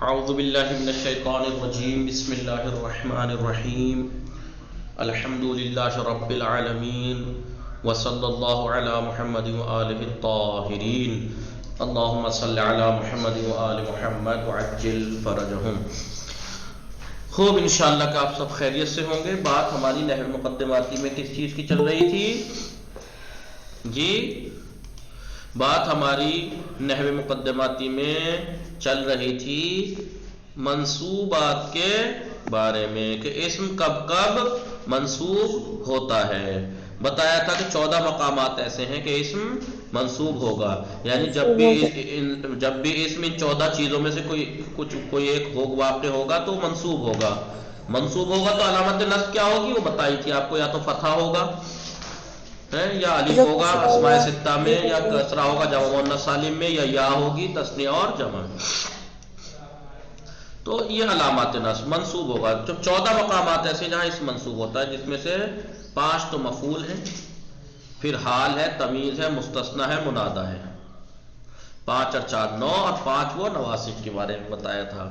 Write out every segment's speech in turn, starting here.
اعوذ باللہ من الشیطان الرجیم بسم اللہ الرحمن الرحیم الحمد للہ رب العالمین وصلی اللہ علی محمد وآلہ الطاہرین اللہم صلی علی محمد وآل محمد وعجل فرجہم۔ خوب انشاءاللہ کہ آپ سب خیریت سے ہوں گے۔ بات ہماری نحو مقدماتی میں کس چیز کی چل رہی تھی جی؟ بات ہماری نحو مقدماتی میں چل رہی تھی منصوبات کے بارے میں کہ اسم کب کب منصوب ہوتا ہے۔ بتایا تھا کہ 14 مقامات ایسے ہیں کہ اسم منصوب ہوگا، یعنی جب بھی اسم ان 14 چیزوں میں سے کوئی ایک واقع ہوگا تو منصوب ہوگا۔ منصوب ہوگا تو علامت نصب کیا ہوگی وہ بتائی تھی آپ کو، یا تو فتحہ ہوگا یا الف ہوگا اسماء ستہ میں، یا کسرہ ہوگا جمع مؤنث سالم میں، یا ہوگی تثنیہ اور جمع۔ تو یہ علامات نصب منصوب ہوگا۔ جب 14 مقامات ایسے جہاں اس منصوب ہوتا ہے، جس میں سے 5 تو مفعول ہیں، پھر حال ہے، تمیز ہے، مستثنی ہے، منادہ ہے۔ 5 اور 4 9، اور 5 وہ نواسب کے بارے میں بتایا تھا۔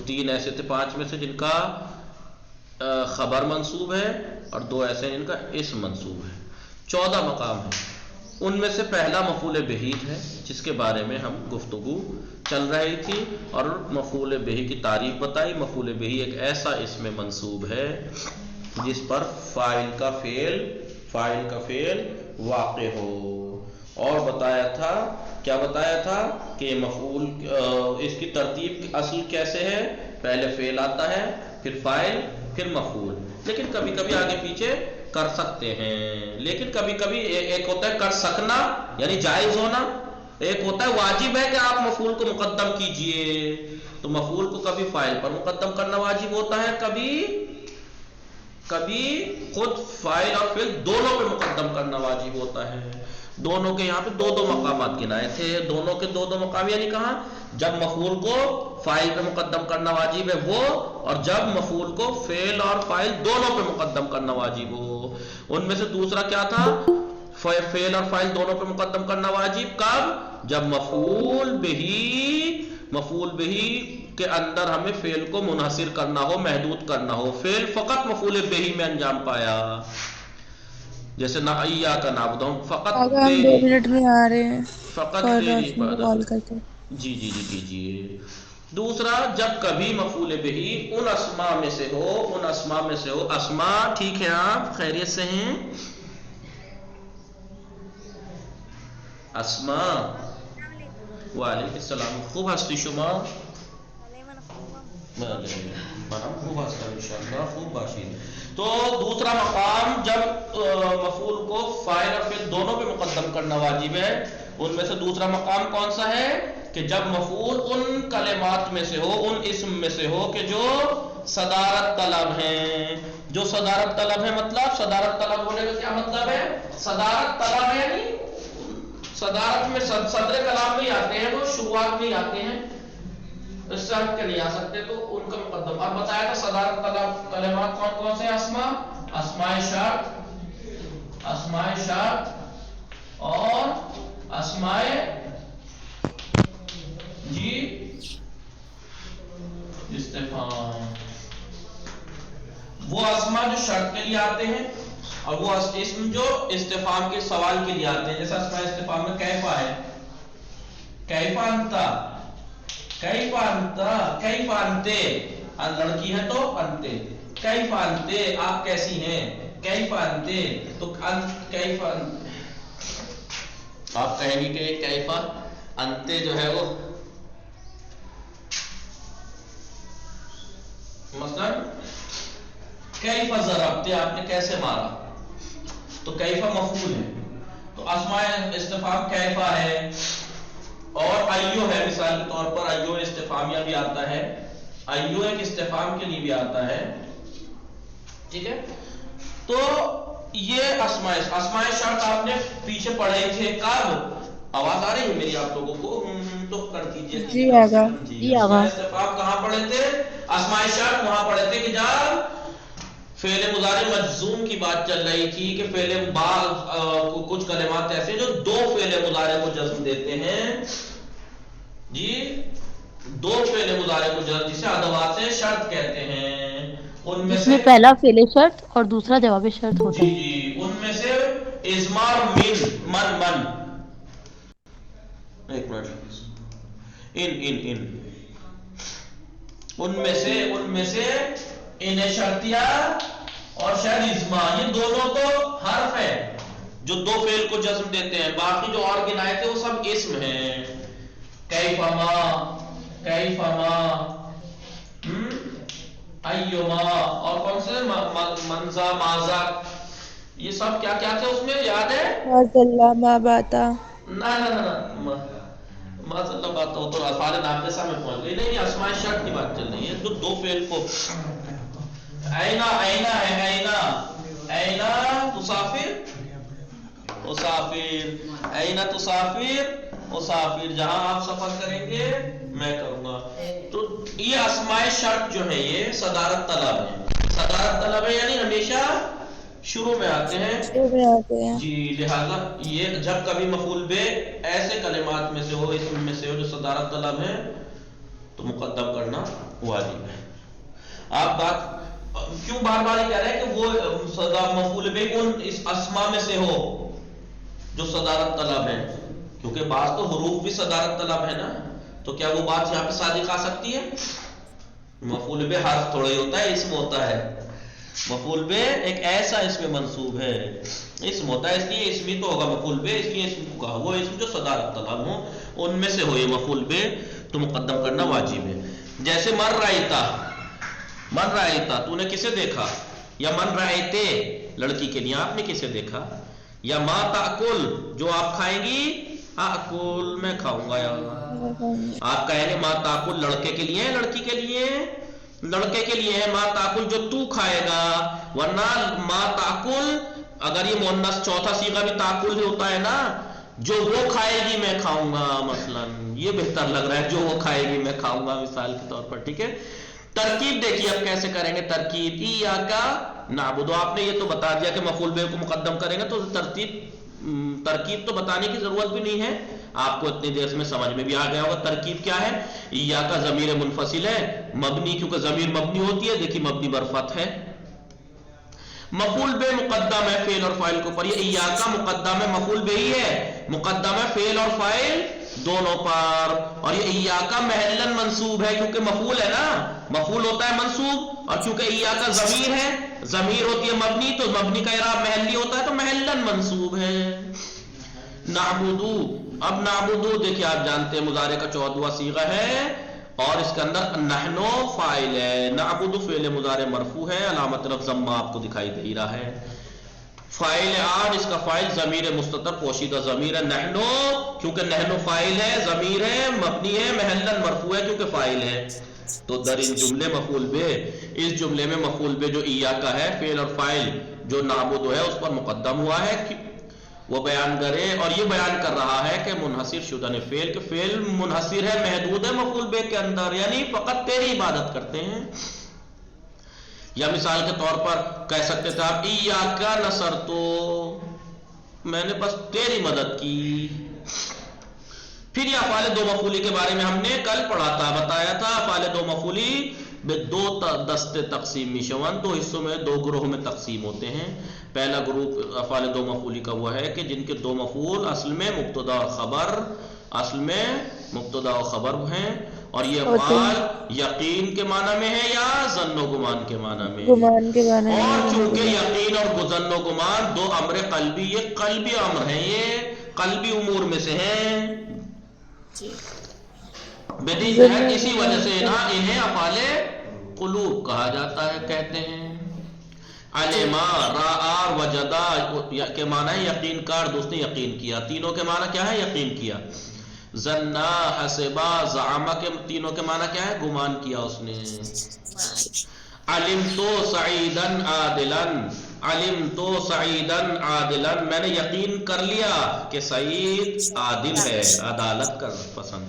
3 ایسے تھے 5 میں سے جن کا خبر منصوب ہے، اور 2 ایسے ہیں جن کا اسم منصوب ہے۔ 14 مقام ہیں۔ ان میں سے پہلا مفعول بہ ہے، جس کے بارے میں ہم گفتگو چل رہی تھی، اور مفعول بہ کی تعریف بتائی۔ مفعول بہ ایک ایسا اسم منصوب ہے جس پر فاعل کا فعل واقع ہو، اور بتایا تھا کیا بتایا تھا کہ مفعول اس کی ترتیب اصل کیسے ہے، پہلے فعل آتا ہے، پھر فاعل، پھر مفعول، لیکن کبھی کبھی آگے پیچھے کر سکتے ہیں۔ لیکن کبھی کبھی ایک ہوتا ہے کر سکنا یعنی جائز ہونا، ایک ہوتا ہے واجب ہے کہ آپ مفعول کو مقدم کیجئے۔ تو مفعول کو کبھی فاعل پر مقدم کرنا واجب ہوتا ہے، کبھی خود فاعل اور فعل دونوں پہ مقدم کرنا واجب ہوتا ہے۔ دونوں کے یہاں پہ 2 مقامات گنائے تھے۔ دونوں کے 2 مقام یعنی کہاں؟ جب مفعول کو فاعل پہ مقدم کرنا واجب ہے وہ، اور جب مفعول کو فعل اور فاعل دونوں پہ مقدم کرنا واجب ہو۔ ان میں سے دوسرا کیا تھا؟ فعل اور فاعل دونوں پہ مقدم کرنا واجب کب؟ جب مفعول بہ کے اندر ہمیں فعل کو منحصر کرنا ہو، محدود کرنا ہو، فعل فقط مفعول بہ میں انجام پایا، جیسے ایاک نعبد، فقط اگر ہم 2 منٹ میں آ رہے ہیں فقط اور تیری روشنی کو کال عبادت۔ کرتے جی کیجیے۔ دوسرا، جب کبھی مفعول بہ ان اسماء میں سے ہو، اسماء ٹھیک ہے؟ آپ خیریت سے ہیں؟ اسماء، وعلیکم السلام، خوب ہستی شما؟ خوب ہستا انشاءاللہ، خوب باشید۔ تو دوسرا مقام جب مفعول کو فاعل اور فعل دونوں پہ مقدم کرنا واجب ہے، ان میں سے دوسرا مقام کون سا ہے؟ کہ جب مفعول ان کلمات میں سے ہو، ان اسم میں سے ہو کہ جو صدارت طلب ہیں۔ جو صدارت طلب ہے، مطلب صدارت طلب ہونے کا کیا مطلب ہے؟ صدارت طلب ہے یعنی صدارت میں صدر کلام نہیں آتے ہیں، وہ شروعات میں آتے ہیں، اس سے ہٹ کے نہیں آ سکتے، تو ان کا مقدم۔ اور بتایا تھا صدارت طلب کلمات کون سے؟ اسماء شرط اور اسماء استفہام۔ وہ اسماء جو شرط کے لیے آتے ہیں، اور وہ اسم جو استفہام کے سوال کے لیے آتے ہیں، جیسا اسماء استفہام میں کیفا ہے، کیفا انتا، کیفا انتے، لڑکی ہے تو انتے، کیفا انتے آپ کیسی ہیں، کیفا انتے، تو کیفا آپ کہیں گی کہ کیفا انتے جو ہے وہ مثلا کیفا ضربتے، آپ نے کیسے مارا، تو کیفا مفعول ہے۔ تو اسماء استفہام کیفا ہے، اور ایو ہے، مثال کے طور پر ایو استفہامیہ بھی آتا ہے، ایو ایک استفہام کے لیے بھی آتا ہے، ٹھیک ہے؟ تو یہ اسماء شرط آپ نے پیچھے پڑھے تھے کب؟ آواز آ رہی ہے میری آپ لوگوں کو؟ تو کر دیجیے ہیں۔ جی کیونکہ آپ آگا جی اسماء استفہام کہاں پڑھے تھے؟ اسماء شرط وہاں پڑھے تھے کہ جب فعل مضارع مجزوم کی بات چل رہی تھی، کہ کچھ کلمات ایسے جو 2 فعل مضارع کو جزم دیتے ہیں، جی دو فعل مضارع کو جزم جسے ادوات شرط کہتے ہیں، ان میں جس سے میں پہلا فعل شرط اور دوسرا جواب شرط ہوتا جی ہے. جی ان میں سے ازمار من ایک منٹ ان میں سے ان شرطیہ اور شاید ازما، یہ دونوں تو حرف ہے جو دو فعل کو جزم دیتے ہیں، باقی جو اور گنائے تھے وہ سب اسم ہیں. کیفما ایما اور کون سے منزا مازا، یہ سب کیا کیا تھے اس میں یاد ہے؟ ماشاء اللہ ما باتا. نہ ماشاء اللہ بات تو افعال ناقصہ میں پہنچ گئی. نہیں اسماء شرط کی بات چل رہی ہے، جو دو فعل کو اینا تسافر جہاں آپ سفر کریں گے میں کروں گا. تو یہ اسماء شرط جو ہے یہ صدارت طلب ہے یعنی ہمیشہ شروع میں آتے ہیں. شروع میں آتے ہیں. جی لہذا یہ جب کبھی مفعول بے ایسے کلمات میں سے ہو، اسم میں سے ہو جو صدارت طلب ہے تو مقدم کرنا واجب ہے. آپ بات کیوں بار بار کہہ رہے ہیں کہ وہ مفعول بے ان اس اسما میں سے ہو جو صدارت طلب ہے، کیونکہ بعض تو حروف بھی صدارت طلب ہے نا. تو کیا وہ بات یہاں پہ صادق آ سکتی ہے؟ مفعول بے حرف تھوڑا ہی ہوتا ہے، اسم ہوتا ہے. مفعول بے ایک ایسا اسم منصوب ہے، اسم ہوتا ہے، اس لیے اسمی تو ہوگا مفعول بے، اس لیے اسم کو کہا. وہ اسم جو صدارت طلب ہو ان میں سے ہو یہ مفعول بے تو مقدم کرنا واجب ہے. جیسے من رائتا تو نے کسے دیکھا، یا من رائتے لڑکی کے لیے آپ نے کسے دیکھا، یا ما تاکل جو آپ کھائیں گی، آکل میں کھاؤں گا. یا آپ کہیں گے ما تاکل لڑکے کے لیے، لڑکی کے لیے، لڑکے کے لیے ہے ما تاکل جو تو کھائے گا. ورنہ ما تاکل اگر یہ مؤنث چوتھا صیغہ بھی تاکل ہی ہوتا ہے نا، جو وہ کھائے گی میں کھاؤں گا. مثلا یہ بہتر لگ رہا ہے، جو وہ کھائے گی میں کھاؤں گا مثال کے طور پر. ٹھیک ہے، ترکیب دیکھیے اب کیسے کریں گے ترکیب. ایاکا نعبد، آپ نے یہ تو بتا دیا کہ مفعول بہ کو مقدم کریں گے، تو ترکیب تو بتانے کی ضرورت بھی نہیں ہے، آپ کو اتنی دیر میں سمجھ میں بھی آ گیا ہوگا. ترکیب کیا ہے؟ ایاکا ضمیر منفصل ہے مبنی، کیونکہ ضمیر مبنی ہوتی ہے، دیکھیے مبنی برفت ہے. مفعول بہ مقدم ہے فعل اور فاعل کے اوپر، یہ ایاکا مقدم ہے مفعول بہ ہی ہے، مقدم ہے فعل اور فاعل دونوں پر. اور یہ ایاکا محلن منصوب ہے کیونکہ مفعول ہے نا، مفعول ہوتا ہے منصوب، اور چونکہ ایاکا ضمیر ہے، ضمیر ہوتی ہے مبنی، تو مبنی کا اعراب محلی ہوتا ہے تو محلن منصوب ہے. نعبدو، اب نعبدو دیکھیے آپ جانتے ہیں مضارع کا 14واں صیغہ ہے اور اس کے اندر نحنو فاعل ہے. نعبدو فعل مضارع مرفوع ہے، علامت رفع ضمہ آپ کو دکھائی دے رہا ہے. فاعل آن، اس کا فاعل ضمیر مستتر پوشیدہ ضمیر ہے. نحنو کیونکہ نحنو فاعل ہے، ضمیر ہے، مبنی ہے، محلن مرفوع ہے کیونکہ فاعل ہے. تو در ان جملے مفعول بہ، اس جملے میں مفعول بہ جو ایاکا ہے فعل اور فاعل جو نعبدو ہے اس پر مقدم ہوا ہے، وہ بیان کرے. اور یہ بیان کر رہا ہے کہ منحصر شدہ نے فعل، کہ فعل منحصر ہے، محدود ہے مفعول بہ کے اندر، یعنی فقط تیری عبادت کرتے ہیں. یا مثال کے طور پر کہہ سکتے تھے آپ ایاکا نصرتو، میں نے بس تیری مدد کی. پھر یہ افعال دو مفعولی کے بارے میں ہم نے کل پڑھا تھا، بتایا تھا افعال دو مفعولی دو دستے تقسیم میشون، دو حصوں میں، دو گروہ میں تقسیم ہوتے ہیں. پہلا گروپ افعال دو مفعولی کا وہ ہے کہ جن کے دو مفعول اصل میں مبتدا اور خبر، اصل میں مبتدا و خبر ہیں، اور یہ افعال یقین کے معنی میں ہے یا ظن و گمان کے معنی میں. گمان کے بارے میں. اور چونکہ یقین اور ظن و گمان دو امر قلبی، یہ قلبی امر ہیں، یہ قلبی امور میں سے ہیں بدی ظاہر، اسی وجہ سے انہیں افعال قلوب کہا جاتا ہے، کہتے ہیں. علما، راء، وجدا کے معنی ہے یقین کار، دوست نے یقین کیا. تینوں کے معنی کیا ہے؟ یقین کیا. ظنا، حسبا، زعما کے تینوں کے معنی کیا ہے؟ گمان کیا اس نے. علمت سعیدا عادلا، علمت سعیدا عادلا، میں نے یقین کر لیا کہ سعید عادل ہے، عدالت کا پسند.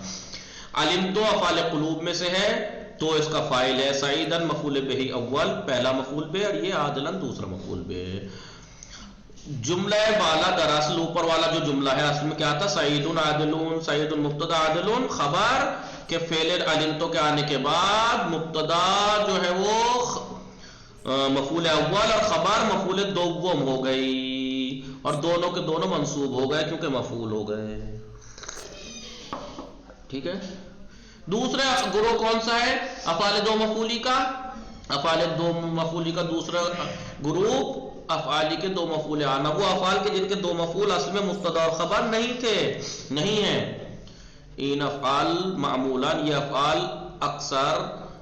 علمت افعال قلوب میں سے ہے تو اس کا فاعل ہے سعیدا مفعول بہ اول پہلا مفعول بہ، اور یہ عادلا دوسرا مفعول بہ. جملہ بالا دراصل اوپر والا جو جملہ ہے اصل میں کیا تھا؟ سعید عادلون، سعید مبتدا عادلون خبر کہ فعل علمتو کے آنے کے بعد مبتدا جو ہے وہ مفعول اول اور خبر مفعول دوم ہو گئی، اور دونوں کے دونوں منصوب ہو گئے کیونکہ مفعول ہو گئے. ٹھیک ہے. دوسرا گروہ کون سا ہے افعال دو مفعولی کا؟ افعال دو مفعولی کا دوسرا گروپ افعالی کے دو مفعول آنا، وہ افعال کے جن کے دو مفعول اصل میں مبتدا اور خبر نہیں تھے، نہیں ہیں. ان افعال معمولاً یہ افعال اکثر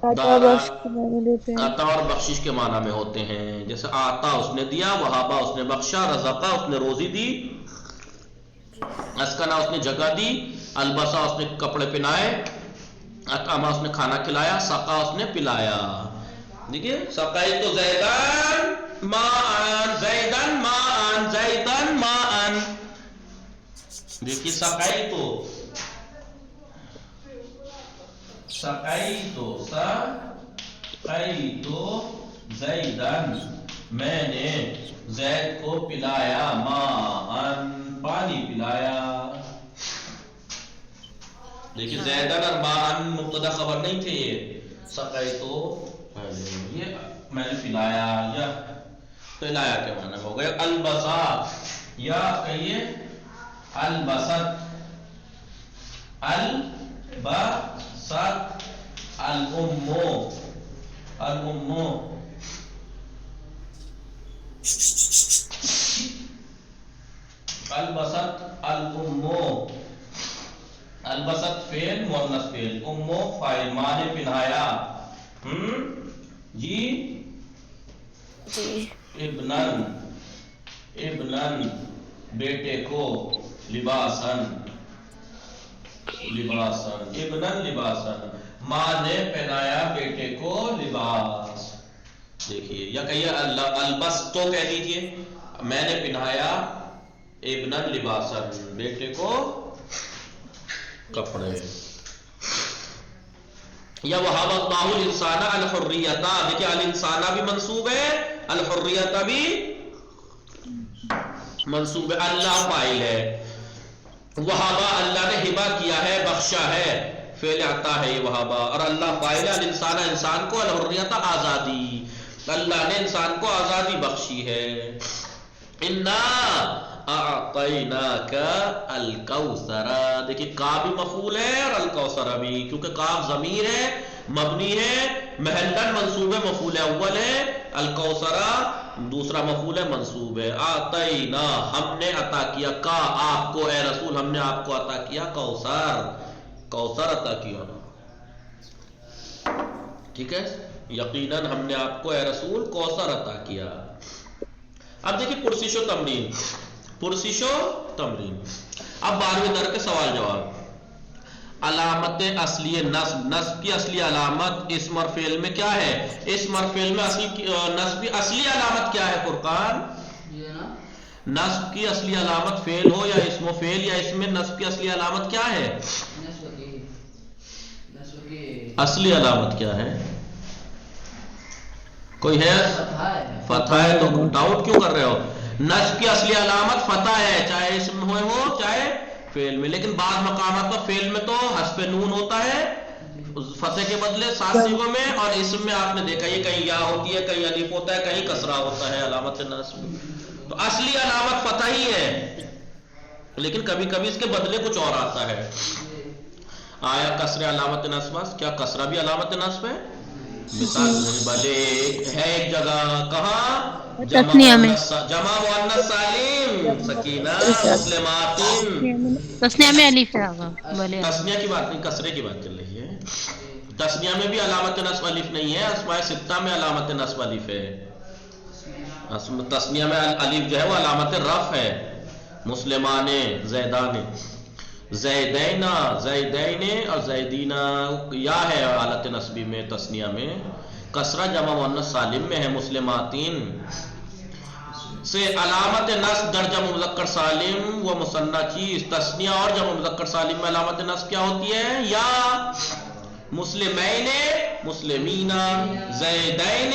عطا اور بخشش کے معنی میں ہوتے ہیں. جیسے آتا اس نے دیا، وہابا اس نے بخشا، رزقا اس نے روزی دی، اسکنا اس نے جگہ دی، البسا اس نے کپڑے پہنائے، اطعما اس نے کھانا کھلایا، سقا اس نے پلایا. دیکھیے سقائی تو زیدان ماءن، زیدن ماءن، زیدن ماءن. دیکھیے سقائی تو زیدن میں نے زید کو پلایا، ماءن پانی پلایا. دیکھیے زیدن اور ماءن مبتدا خبر نہیں تھے، یہ سقائی تو یہ میں نے پلایا یا پلایا کے معنی ہو گئے. البسا یا کہیے البست، البست، الامو، الامو، البست، الامو. البست فعل مؤنث فعل، امو فاعل، ماں نے پہنایا. جی ابنن، ابنن بیٹے کو، لباسن، لباسن، ابنن لباسن، ماں نے پہنایا بیٹے کو لباس. دیکھیے یا کہیے البس تو کہہ دیجئے میں نے پہنایا ابنن لباسن بیٹے کو کپڑے. یا وہاب اللہ الانسان الحریۃ، دیکھیے الانسان بھی منصوب ہے، الحریۃ بھی منصوب ہے، اللہ فاعل ہے. وہابا اللہ نے ہبہ کیا ہے، بخشا ہے، فعل عطا ہے یہ وہابا، اور اللہ فاعل ہے. الانسان انسان کو، الحریۃ آزادی، اللہ نے انسان کو آزادی بخشی ہے. انا اعطیناک الکوثر، دیکھیے کا بھی مفعول ہے اور الکوثر بھی، کیونکہ کاف ضمیر ہے، مبنی ہے، محلاً منصوب ہے، مفعول اول ہے. الکوثر دوسرا مفعول ہے، منصوب ہے. اعطینا ہم نے عطا کیا، کا آپ کو اے رسول ہم نے آپ کو عطا کیا کوثر، کوثر عطا کیا. ٹھیک ہے، یقیناً ہم نے آپ کو اے رسول کوثر عطا کیا. اب دیکھیں پرسش و تمرین، پرسش و تمرین. اب 12ویں درس کے سوال جواب. علامت اصلی نصب، نصب کی اصلی علامت اسم اور فعل میں کیا ہے؟ اسم اور فعل میں نصب کی اصلی علامت کیا ہے فرقان؟ نصب کی اصلی علامت فعل ہو یا اسم و فعل، یا اس میں نصب کی اصلی علامت کیا ہے؟ اصلی علامت کیا ہے؟ کوئی ہے؟ فتح ہے. تو ڈاؤٹ کیوں کر رہے ہو؟ نصب کی اصلی علامت فتح ہے، چاہے اسم میں ہو چاہے فعل میں. لیکن بعض مقامات پر فعل میں تو حذف نون ہوتا ہے فتح کے بدلے 7 صیغوں میں، اور اسم میں آپ نے دیکھا یہ کہیں یا ہوتی ہے، کہیں الف ہوتا ہے، کہیں کسرہ ہوتا ہے علامت نصب. تو اصلی علامت فتح ہی ہے، لیکن کبھی کبھی اس کے بدلے کچھ اور آتا ہے. آیا کسرہ علامت نصب؟ کیا کسرہ بھی علامت نصب ہے؟ مثال بھلے ہے ایک جگہ، کہاں؟ تسنیہ میں، جمع مؤنث سالم، سکینہ، مسلمات. تسنیہ میں الف ہے آگا. بھلے تسنیہ کی بات نہیں، کسرے کی بات چل رہی ہے. تسنیہ میں بھی علامت نصب الف نہیں ہے، اسماء ستہ میں علامت نصب الف ہے. تسنیہ میں الف جو ہے وہ علامت رفع ہے. مسلمان، زیدان، زیدینا، زیدین اور زیدینا یا ہے حالت نصبی میں. تسنیہ میں کسرہ جمع مؤنث سالم میں ہے. مسلماتین سے علامت نصب در جمع مذکر سالم و مثنی چیز. تسنیہ اور جمع مذکر سالم میں علامت نصب کیا ہوتی ہے؟ یا مسلمین، مسلمین، زیدین،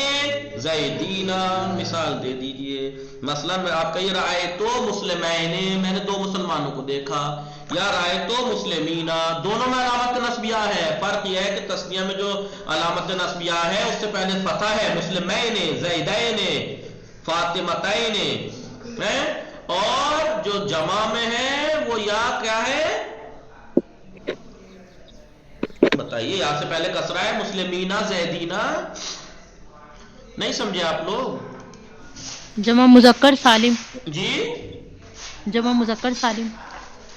زیدین. مثال دے دیجئے. مثلا آپ کہیے رأیتو مسلمین، میں نے 2 مسلمانوں کو دیکھا، یا رائتو مسلمینا، دونوں میں علامت نصبیہ ہے. فرق یہ ہے کہ تثنیہ میں جو علامت نصبیہ ہے اس سے پہلے فتح ہے، مسلمین، زیدین، فاطمتین، اور جو جمع میں ہے وہ یا کیا ہے بتائیے؟ یا سے پہلے کسرہ ہے، مسلمینا، زیدینا. نہیں سمجھے آپ لوگ؟ جمع مذکر سالم. جی جمع مذکر سالم.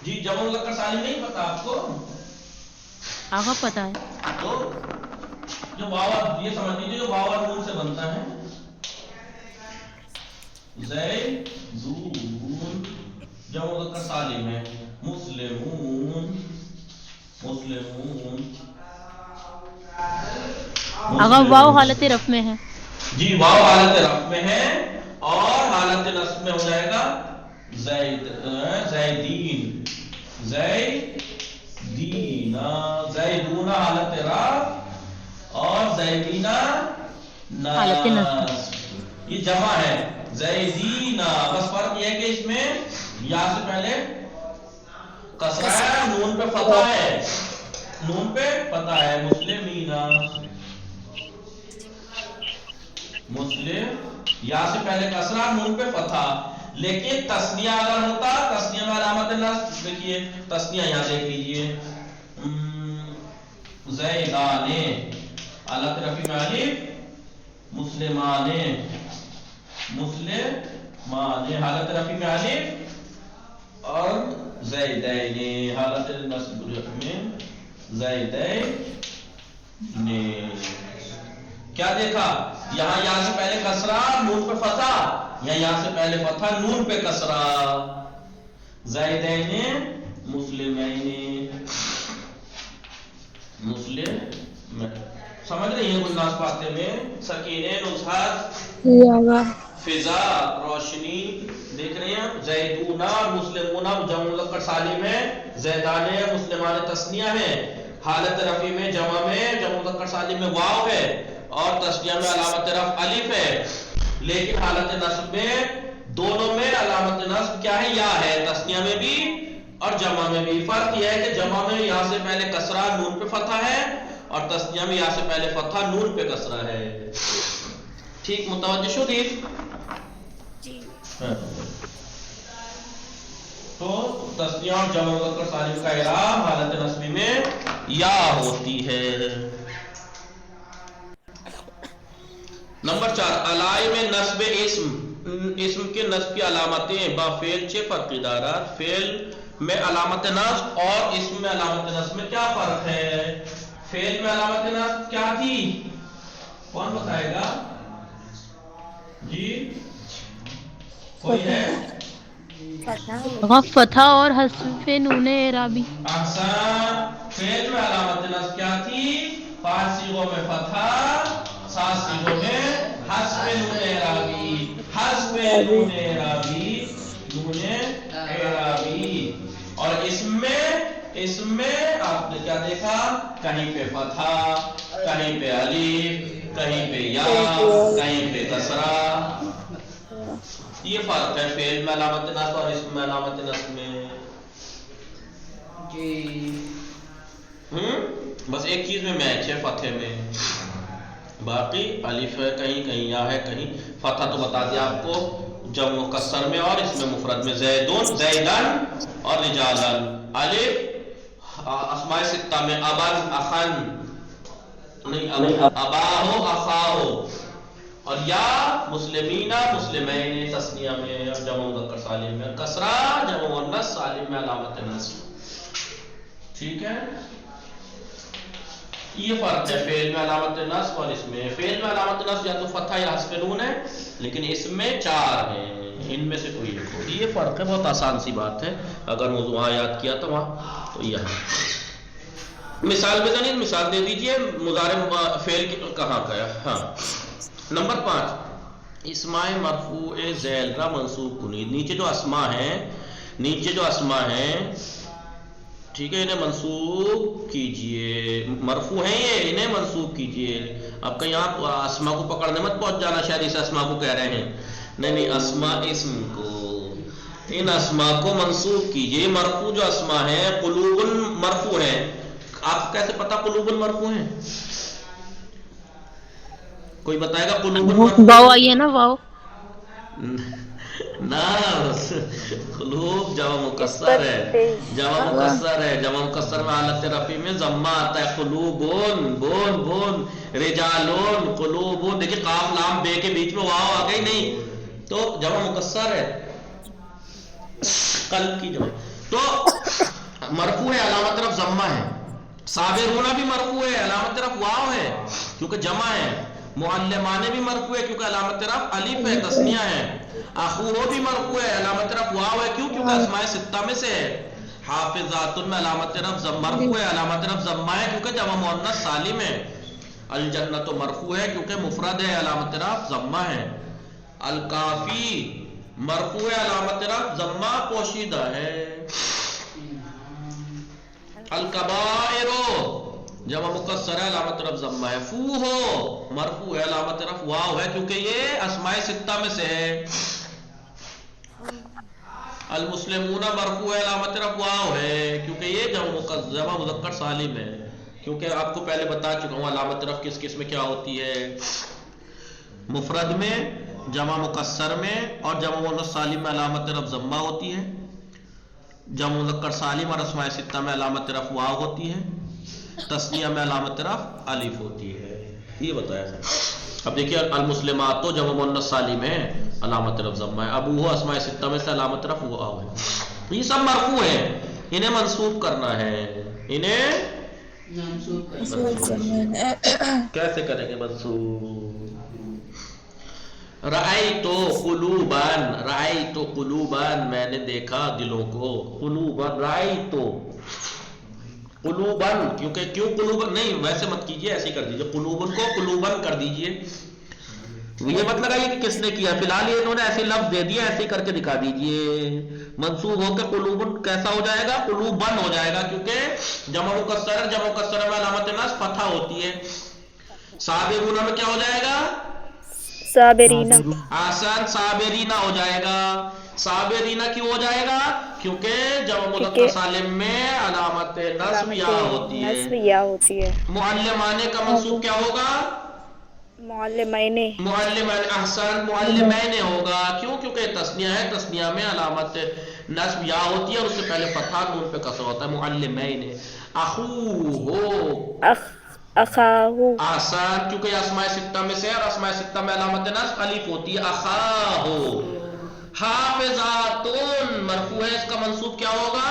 جی جمع مذکر سالم نہیں پتا آپ کو؟ آگا پتہ ہے. تو جو واو، یہ سمجھ لیجیے جو واو اور نون سے بنتا ہے، زیدون جمع مذکر سالم ہے، مسلمون، مسلمون. آگا واو حالت رفع میں ہے. جی واو حالت رفع میں ہے اور حالت نصب میں ہو جائے گا زیدین، زیدینا، زیدونا حالت رفع اور زیدینا حالت نصب. یہ جمع ہے زیدینا. بس فرق یہ ہے کہ اس میں یا سے پہلے کسرہ ہے، نون پہ فتح ہے، نون پہ فتح ہے. مسلمینا، مسلم، یا سے پہلے کسرہ، نون پہ فتح. لیکن تثنیہ اگر ہوتا، تثنیہ میں علامت نصب دیکھیے، تثنیہ یہاں دیکھ لیجیے، زیدانے حالت رفع میں الف، مسلمانے، مسلمانے حالت رفع میں الف، اور زیدین حالت نصب میں زیدین. کیا دیکھا؟ یہاں یا سے پہلے کسرہ، نون پہ فتح، یا سے پہلے فتح، نون پہ کسرہ. زیدین، مسلمین، مسلم. سمجھ رہی ہیں گلناز پاتے میں؟ سکینے، نصحت، فضا، روشنی، دیکھ رہے ہیں. زیدونا، مسلمونا جمع مذکر سالم ہے، زیدانے مسلمان تثنیہ ہے، حالت رفع میں جمع مذکر سالم میں واو ہے اور تثنیہ میں علامت رفع الف ہے. لیکن حالت نصب میں دونوں میں علامت نصب کیا ہے؟ یا ہے، تثنیہ میں بھی اور جمع میں بھی. فرق یہ ہے کہ جمع میں یا سے پہلے کسرہ، نون پہ فتح ہے، اور تثنیہ میں یا سے پہلے فتح، نون پہ کسرہ ہے. ٹھیک متوجہ شدید؟ جی. تو تثنیہ اور جمع مذکر سالم کا اعراب حالت نصبی میں یا ہوتی ہے. نمبر 4 علائم نصب اسم کے نصب کی علامتیں با فعل چھ فرقی دارات. فعل میں علامت نصب اور اسم میں علامت نصب میں کیا فرق ہے؟ فعل میں علامت نصب کیا تھی؟ کون بتائے گا؟ جی کوئی ہے؟ فتح اور حذف نون اعرابی. احسن. فعل میں علامت نصب کیا تھی؟ 5 صیغوں میں فتح، 7 صیغوں میں حذف نون اعرابی، حذف نون اعرابی، نون اعرابی. اور اس میں آپ نے کیا دیکھا؟ کہیں پہ فتح، کہیں پہ الف، کہیں پہ یا، کہیں پہ کسرہ. یہ فرق ہے فعل میں علامت نصب اور اسم میں علامت نصب میں. بس ایک چیز میں میچ ہے، فتح میں. باقی الف ہے کہیں، کہیں یا ہے کہیں. فتح تو بتا دیا آپ کو جمع مکسر میں اور اس میں مفرد میں، زیدون، زیدن اور رجالن. الف اسماء ستہ میں ابن، اخن، نہیں اباہو، اخاہو. اور یا مسلمین، مسلمین تثنیہ میں اور جمع مذکر سالم میں. کسرہ جمع مؤنث سالم میں علامت نصب. ٹھیک ہے، یہ فرق ہے فعل میں علامت نصب اور اس میں. فعل میں علامت نصب یا تو فتح یا حذف نون ہے، لیکن اس میں 4 ہیں، ان میں سے کوئی ایک ہوگی. یہ فرق ہے، بہت آسان سی بات ہے. اگر موضوع یاد کیا تو وہاں تو یہاں مثال بتائیے، مثال دے دیجئے مضارع فعل کہاں کا ہے. ہاں نمبر 5 اسماء مرفوع ذیل را منصوب کنید. نیچے جو اسماء ہیں ٹھیک ہے، انہیں منصوب کیجئے. مرفوع ہیں یہ، انہیں منصوب کیجئے. اب کہیں آپ اسماء کو پکڑنے مت پہنچ جانا، شاید اس اسماء کو کہہ رہے ہیں. نہیں، اسماء اسم کو. ان اسما کو منسوب کیجئے. مرفوع جو اسما ہے قلوب مرفوع ہے. آپ کیسے پتا قلوب مرفوع ہیں؟ کوئی بتائے گا قلوب مرفوع؟ واو آئی ہے نا واو. نا قلوب جمع مکسر ہے. جمع مکسر ہے. جمع مکسر میں حالت رفع میں ضمہ آتا ہے. قلوبون بون بون رجالون قلوبون. دیکھیں قاف لام بے کے بیچ میں واو آ گئی نہیں تو جمع مکسر ہے قلب کی جمع. تو مرفوع ہے علامت طرف ضمہ ہے. صابرون بھی مرفوع ہے علامت طرف واو ہے کیونکہ جمع ہے. معلمان بھی مرفوع ہے کیونکہ علامت طرف الف ہے تثنیہ ہے. اخوہ بھی مرفوع ہے علامت طرف واو ہے کیونکہ اسماء ستہ میں سے ہے. حافظات میں علامت طرف مرفوع ہے علامت طرف ضمہ ہے کیونکہ جمع مؤنث سالم ہے. الجنت مرفوع ہے کیونکہ مفرد ہے علامت طرف ضمہ ہے. الکافی مرفوع ہے علامت طرف ضمہ پوشیدہ ہے. الکبائر جمع مکسر ہے علامت طرف ضمہ ہے. فو ہو مرفوع ہے علامت طرف واو ہے کیونکہ یہ اسماء ستہ میں سے ہے. المسلمون مرفوع ہے علامت طرف واو ہے کیونکہ یہ جمع مذکر سالم ہے. کیونکہ آپ کو پہلے بتا چکا ہوں علامت طرف کس کس میں کیا ہوتی ہے. مفرد میں جمع مکسر میں اور جمع مؤنث سالم میں علامت طرف ضمہ ہوتی ہے. جمع مذکر سالم اور اسماء ستہ میں علامت طرف واو ہوتی ہے. تثنیہ میں علامت طرف الف ہوتی ہے. یہ بتایا سر. اب دیکھیے المسلمات تو جمع مؤنث سالم ہے علامت طرف ضمہ ہے. ابوہ اسماء ستہ میں سے علامت طرف واو ہے. یہ سب مرفوع ہے. انہیں منصوب کرنا ہے. انہیں کیسے کریں گے منصوب؟ رأیتو قلوبان رأیتو قلوبان میں نے دیکھا دلوں کو. قلوبان رأیتو قلوبن کیونکہ کیوں قلوبن نہیں ویسے مت کیجئے ایسے کر دیجئے. قلوبن کو قلوبن کر دیجئے. یہ مت لگائیے کہ کس نے کیا. فی الحال یہ انہوں نے ایسے لفظ دے دیا ایسے کر کے دکھا دیجئے. منصوب ہو کے قلوبن کیسا ہو جائے گا؟ قلوبن ہو جائے گا کیونکہ جمع مکسر ہے. جمع مکسر میں علامت نصب فتحہ ہوتی ہے. صابرون میں کیا ہو جائے گا؟ صابرین. آسان صابرین ہو جائے گا. صابرین کیوں ہو جائے گا؟ کیونکہ جمع مذکر سالم میں علامت نصب یا ہوتی ہے. معلمان کا منصوب کیا ہوگا؟ معلمین. معلمان. احسان معلمین ہوگا. کیوں؟ کیونکہ تثنیہ ہے. تثنیہ میں علامت نصب یا ہوتی ہے اور اس سے پہلے فتحہ نون پہ کسر ہوتا ہے. معلمین. اخوہ اخاہو. آسان کیونکہ اسماء ستہ میں سے اور اسماء ستہ میں علامت نصب الف ہوتی ہے. اخاہو. حافظاتون مرفوع ہے. اس کا منصوب کیا ہوگا؟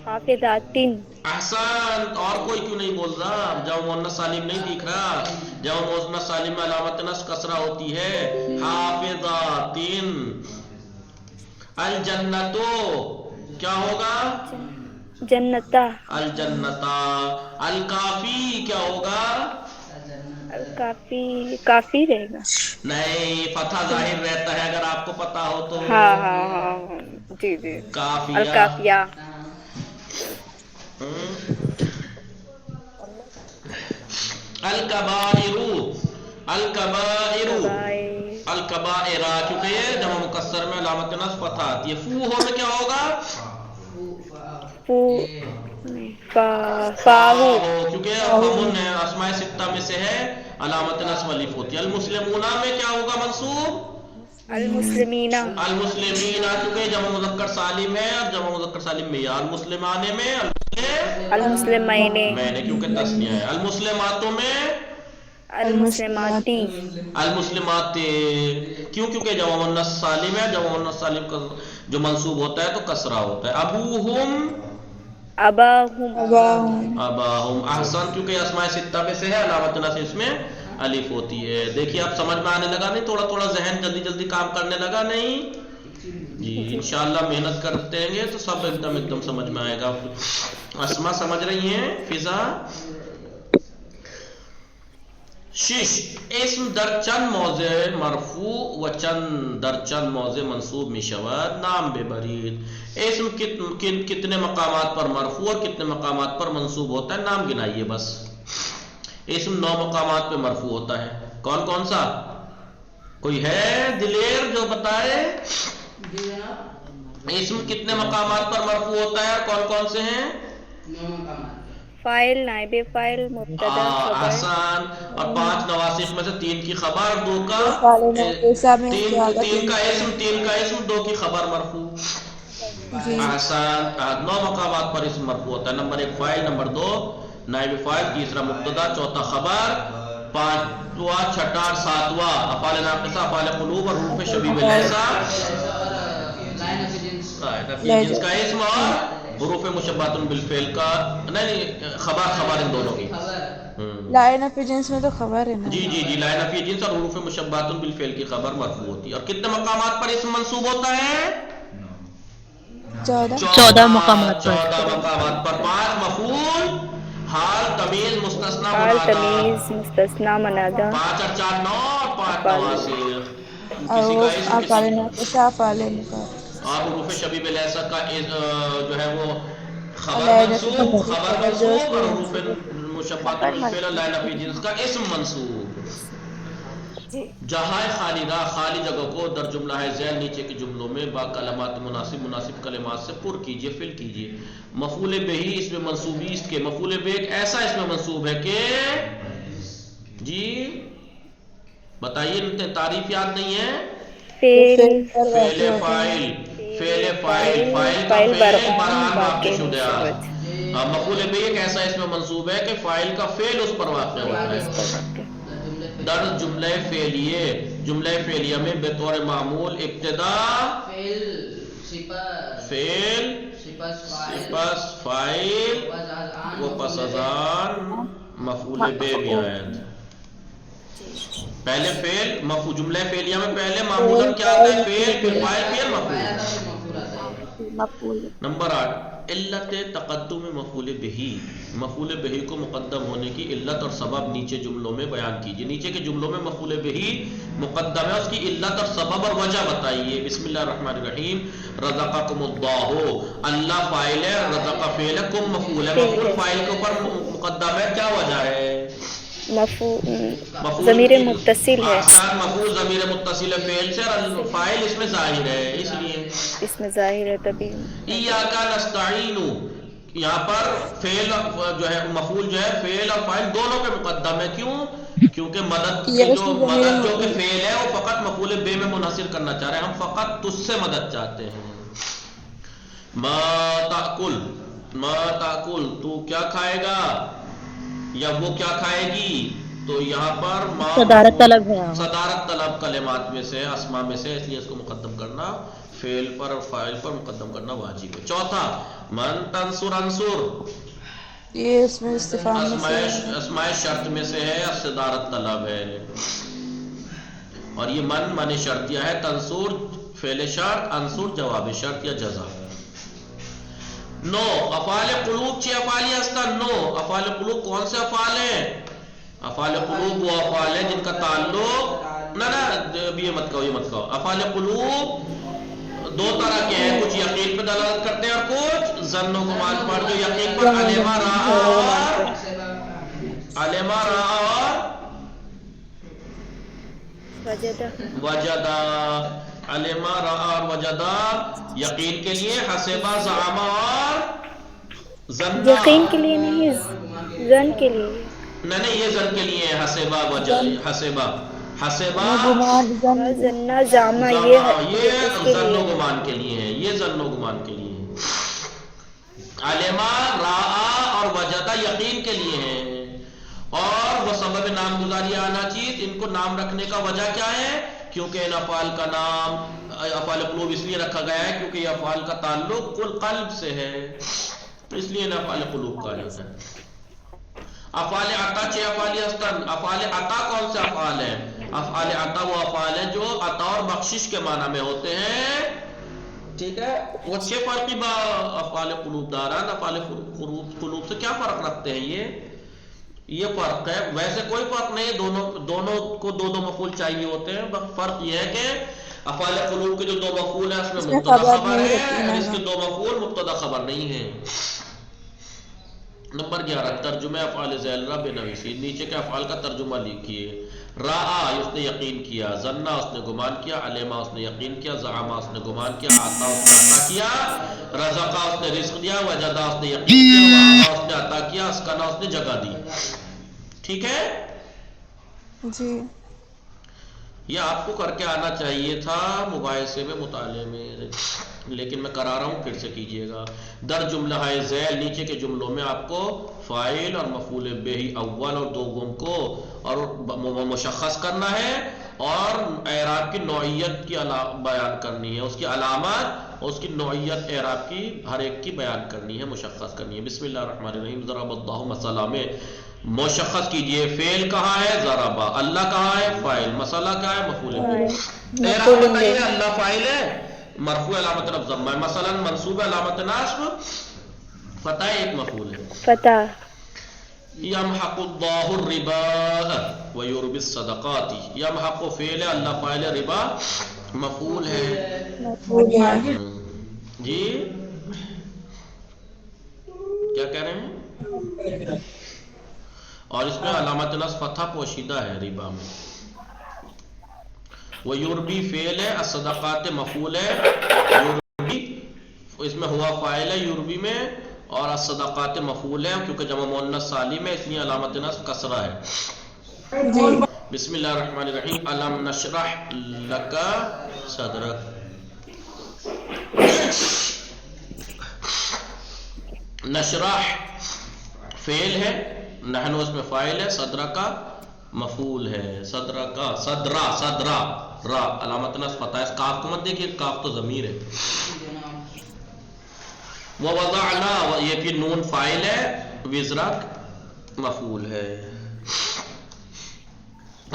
حافظاتن. احسان. اور کوئی کیوں نہیں بول رہا؟ جمع مؤنث سالم نہیں دکھ رہا. جمع مؤنث سالم میں علامت نصب کسرہ ہوتی ہے. حافظاتن. الجنتو کیا ہوگا؟ جنتا. الجنتا. الکافی کیا ہوگا؟ الکافی. کافی رہے گا. نہیں فتحہ ظاہر رہتا ہے اگر آپ کو پتا ہو تو. ہاں جی جی. کافیہ. الکافیہ. الکبائر. الکبائر. الکبائر کیونکہ یہ جمع مکسر میں علامت نصب فتحہ آتی ہے. فو ہو میں کیا ہوگا؟ فاہو. کیونکہ فمن اسماء ستہ میں سے ہے علامت نصب الف ہوتی ہے. المسلمون میں کیا ہوگا منصوب؟ المسلمین. المسلمین کیونکہ جمع مذکر سالم ہے اور جمع مذکر سالم میں یا. المسلمان میں المسلمین. میں نے کیونکہ تثنیہ ہے. المسلماتوں میں المسلماتی. المسلمات کیوں؟ کیونکہ جمع مؤنث سالم ہے. جمع مؤنث سالم کا جو منصوب ہوتا ہے تو کسرہ ہوتا ہے. ابوہم. اباہم. اباہم. احسن کیونکہ اسماء ستہ میں سے ہے علامت نصب اس میں الف ہوتی ہے. دیکھیے اب سمجھ میں آنے لگا نہیں؟ تھوڑا تھوڑا ذہن جلدی جلدی کام کرنے لگا نہیں؟ جی انشاءاللہ محنت کرتے ہیں تو سب ایک دم سمجھ میں آئے گا. اسما سمجھ رہی ہیں؟ فضا. شش اسم در چند موضع مرفوع و چند در چند موضع منصوب می شود نام ببرید. اسم کتنے مقامات پر مرفوع اور کتنے مقامات پر منصوب ہوتا ہے نام گنائیے. بس اسم 9 مقامات پہ مرفوع ہوتا ہے. کون کون سا؟ کوئی ہے دلیر جو بتائے؟ اسم کتنے مقامات پر مرفوع ہوتا ہے؟ کون کون سے ہیں؟ فاعل، نائب فاعل، مبتدا، خبر. آسان. اور 5 نواسخ میں سے 3 کی خبر، 2 کا تین کا اسم 2 کی خبر مرفوع. آسان. 9 مقامات پر اسم مرفوع ہوتا ہے. نمبر 1 فاعل، نمبر 2 نائب فاعل، تیسرا مبتدا، چوتھا خبر، 5واں، 6واں، 7واں افعال ناقصہ، افعال قلوب اور حروف شبیب لہذا، جنس کا اسم اور حروف مشبہۃ بالفعل کا نہیں خبر ان دونوں کی. لائن آف جنس میں تو خبر ہے نا. جی لائن آف جنس اور حروف مشبہۃ بالفعل کی خبر مرفوع ہوتی ہے. اور کتنے مقامات پر اسم منصوب ہوتا ہے؟ 14 مقامات پر. 14 مقامات پر. 5 مفعول، حال، تمیز، مستثنی، حال، منادا. تمیز، مستثنی، منادا. 5 اور 4 9 اور 5 نواسخ. اور کسی وہ کا اسم افعال ناقصہ، افعال مقاطع. اور حروف شبیب لہذا کا جو ہے وہ خبر منصوب اور حروف مشبہۃ بالفعل اور لائن آف جنس کا اسم منصوب. جہاں خالی جگہ کو در جملہ ہے ذیل نیچے کے جملوں میں با کلمات مناسب کلمات سے پر کیجئے، فل کیجئے. مفعول بہی اس میں منصوبی اس کے مفعول بہ ایک ایسا اس میں منصوب ہے کہ جی بتائیے، تعریف یاد نہیں ہے؟ فعل فاعل کا فعل برآن واقع شدہ. مفعول بہ ایک ایسا اس میں منصوب ہے کہ فاعل کا فعل اس پر واقع ہوتا ہے. در جملہ فعلیہ میں بطور معمول ابتدا فعل سپس فاعل و پس از آن مفعول بہ بھی آئے. پہلے فعل جملہ فعلیہ میں پہلے معمولاً کیا آتا ہے؟ فعل، پھر فاعل، پھر مفعول. نمبر 8 علت تقدم مفعول بہی. مفعول بہی کو مقدم ہونے کی علت اور سبب نیچے جملوں میں بیان کیجیے. نیچے کے جملوں میں مفعول بہی مقدم ہے، اس کی علت اور سبب اور وجہ بتائیے. بسم اللہ الرحمن الرحیم. رزقکم اللہ، اللہ فاعل ہے، رزق فعل ہے، کم مفعول ہے. مفعول فاعل کے اوپر مقدم ہے، کیا وجہ ہے؟ ضمیر متصل ہے. مفعول ضمیر متصل ہے فعل سے، اور فاعل اس میں ظاہر ہے، اس لیے اس میں ظاہر ہے تبھی. ایاک نستعین، یہاں پر فعل جو ہے مفعول جو ہے فعل اور فاعل دونوں پہ مقدم ہے. کیوں؟ کیونکہ مدد جو کہ فعل ہے وہ فقط مفعول بہ میں منحصر کرنا چاہ رہے ہیں. ہم فقط تجھ سے مدد چاہتے ہیں. ما تاکل، تو کیا کھائے گا یا وہ کیا کھائے گی. تو یہاں پر صدارت طلب ہے، صدارت طلب کلمات میں سے، اسماء میں سے، اس لیے اس کو مقدم کرنا فعل پر اور فاعل پر مقدم کرنا واجب ہے. چوتھا من تنصر انصر، یہ اس میں استفہام میں سے اسماء شرط میں سے ہے، صدارت طلب ہے. اور یہ من شرطیہ ہے. تنصر فعل شرط، انصر جواب شرط یا جزا. 9 افعال قلوب. 6 افعال ہستن. 9 افعال قلوب کون سے افعال ہیں؟ افعال قلوب وہ افعال ہیں جن کا تعلق یہ مت کہو. افعال قلوب 2 طرح کے ہیں، کچھ یقین پہ دلالت کرتے ہیں اور کچھ ظن و گمان پر. جو یقین پر علما رہا اور وجدہ. علما رہا اور وجدہ یقین کے لیے، حسبہ زعما اور ظن. یقین کے لیے نہیں، ظن کے لیے. نہیں یہ ظن کے لیے ہے. حسبہ ظن زعما یہ ظن و گمان کے لیے ہے. یہ ظن و گمان کے لیے ہے. علما رعا اور وجدہ یقین کے لیے ہیں. اور وہ سبب نامگزاری آنا چیز، ان کو نام رکھنے کا وجہ کیا ہے؟ کیونکہ ان افعال کا نام افعال قلوب اس لیے رکھا گیا ہے کیونکہ یہ افعال کا تعلق قلب سے ہے، اس لیے ان افعال قلوب کہا جاتا ہے. افعال عطا 6 افعال ہستن. افعال عطا کون سے افعال ہیں؟ افعال عطا وہ افعال ہیں جو عطا اور بخشش کے معنی میں ہوتے ہیں. ٹھیک ہے. وہ 6 فرقی با افعال قلوب داران. افعال قلوب سے کیا فرق رکھتے ہیں؟ یہ فرق ہے. ویسے کوئی فرق نہیں، دونوں کو 2 مفعول چاہیے ہوتے ہیں. فرق یہ ہے کہ افعال قلوب کے جو 2 مفعول ہیں اس میں مبتدا خبر ہے، اور اس کے 2 مفعول مبتدا خبر نہیں ہے. نمبر 11 ترجمہ افعال ذیل را بنویسی، نیچے کے افعال کا ترجمہ لکھیے۔ راآ اس نے یقین کیا، ظنا اس نے گمان کیا، علما اس نے یقین کیا، زعما اس نے گمان کیا، عطا اس نے عطا کیا، رزقا اس نے رزق دیا، وجدا اس نے یقین کیا، وعطا اس نے عطا کیا، اسکنا اس نے جگہ دی۔ ٹھیک ہے، جی یہ آپ کو کر کے آنا چاہیے تھا مباحثے میں، مطالعے میں، لیکن میں کرا رہا ہوں، پھر سے کیجئے گا۔ در جملہ ذیل نیچے کے جملوں میں آپ کو فاعل اور مفعول بہ اول اور دوم کو اور مشخص کرنا ہے، اور اعراب کی نوعیت کی بیان کرنی ہے، اس کی علامات اور اس کی نوعیت اعراب کی ہر ایک کی بیان کرنی ہے، مشخص کرنی ہے۔ بسم اللہ الرحمن الرحیم۔ ضرب اللہ مثلا میں مشخص کیجئے، فعل کہاں ہے؟ ضربا۔ اللہ کہاں ہے؟ فاعل۔ مسئلہ کیا ہے؟ مفعول بہ۔ اعراب بتائیے، اللہ فاعل ہے، مرفوع علامت رفع ضمہ ہے، مثلا منصوب علامت نصب فتح، ایک مفعول ہے فتح۔ یمحق اللہ الربا ویربی الصدقات، یمحق فعل ہے، اللہ فاعل ہے، ربا مفعول ہے۔ جی کیا کہہ رہے ہیں؟ اور اس میں علامت نصب فتح پوشیدہ ہے ربا میں۔ ویربی فعل ہے، الصدقات مفعول ہے، یربی اس میں ہوا فاعل ہے یربی میں، اور الصدقات مفعول ہے کیونکہ جمع مؤنث سالم ہے، اس لیے علامت نصب کسرہ ہے۔ بسم اللہ الرحمن الرحیم۔ الم نشرح لک صدرک، نشرح فعل ہے، نحن اس میں فاعل ہے، صدرہ کا مفعول ہے، صدرہ کا، صدرہ، صدرہ، را علامت نصب فتح ہے۔ اس کاف کو مت دیکھیے، کاف تو ضمیر ہے۔ ووضعنا، یہ پھر نون فاعل ہے، وزرک مفعول ہے۔